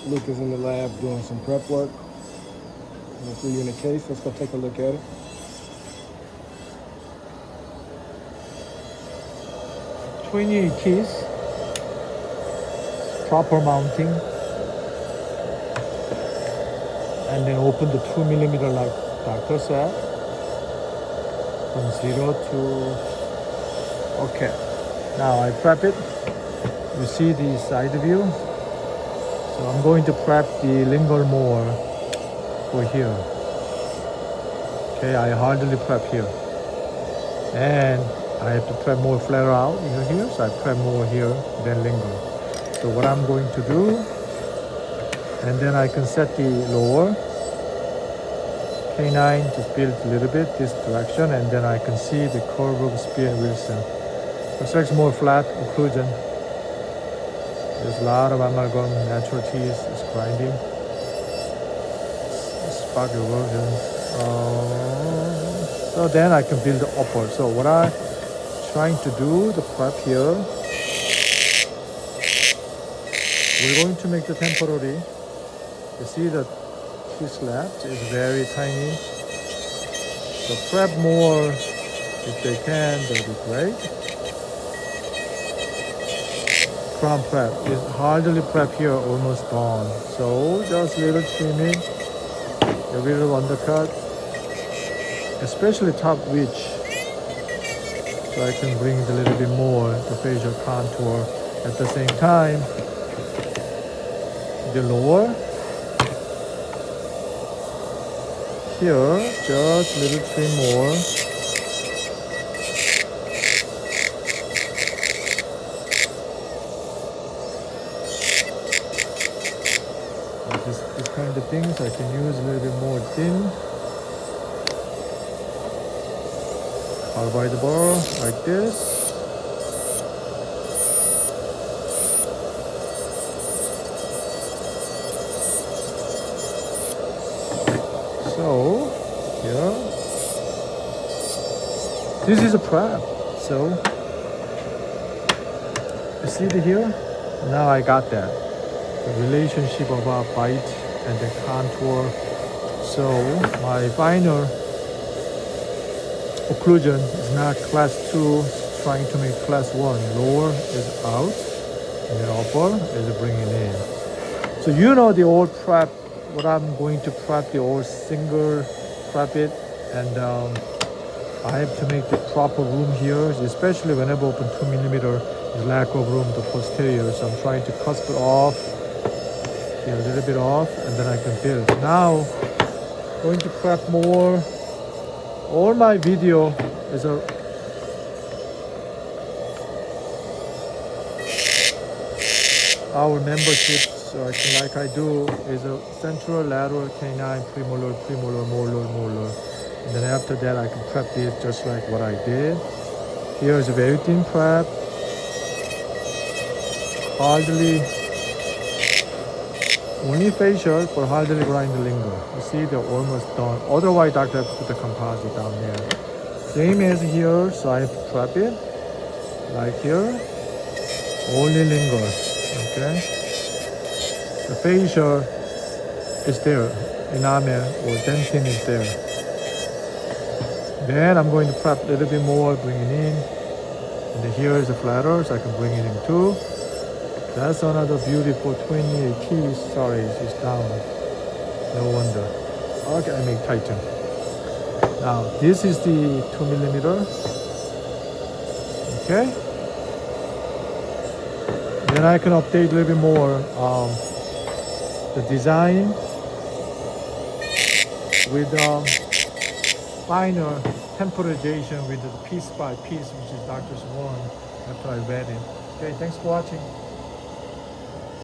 Luke is in the lab doing some prep work. And it's really in the case. Let's go take a look at it. 28 keys, proper mounting, and then open the 2 millimeter like doctor said, from 0 to okay. Now I prep it. You see the side view. So I'm going to prep the lingual more for here. Okay, I hardly prep here. And I have to prep more flare out here, so I prep more here than lingual. So what I'm going to do, and then I can set the lower K9, just build a little bit this direction, and then I can see the curve of Spear and Wilson. Looks like more flat occlusion. There's a lot of amalgam, natural teeth, it's grinding. Spark erosion. So then I can build the upper. So what I'm trying to do, the prep here, we're going to make the temporary. You see that piece left is very tiny. So prep more if they can, that would be great. Crown prep is hardly prep here, almost gone. So just little trimming, a little undercut, especially top ridge. So I can bring a little bit more the facial contour. At the same time, the lower here, just little trim more. This kind of things I can use a little bit more thin. Carbide bar like this. So here, this is a prep. So you see the here? Now I got that. The relationship of our bite and the contour. So my final occlusion is not class 2, trying to make class 1. Lower is out, and then upper is bringing in. So you know the old prep, what I'm going to prep, the old single prep it, and I have to make the proper room here, especially whenever open 2 millimeter, there's lack of room to posterior. So I'm trying to cusp it off, a little bit off, and then I can build. Now, going to prep more. All my video is our membership. So I can, like I do, is a central, lateral, canine, premolar, molar, molar. And then after that, I can prep this just like what I did. Here is a very thin prep. Hardly, only facial, but hardly grind the lingual. You see, they're almost done. Otherwise, doctor have to put the composite down there. Same as here, so I have to prep it. Like here, only lingual, okay? The facial is there, enamel or dentin is there. Then I'm going to prep a little bit more, bring it in. And then here is the flatter, so I can bring it in too. That's another beautiful 28 keys. Sorry, it's down. No wonder. Okay, I make tighten. Now, this is the 2 millimeter. Okay. Then I can update a little bit more the design with finer temporization with the piece by piece, which is Doctor's one after I read it. Okay, thanks for watching.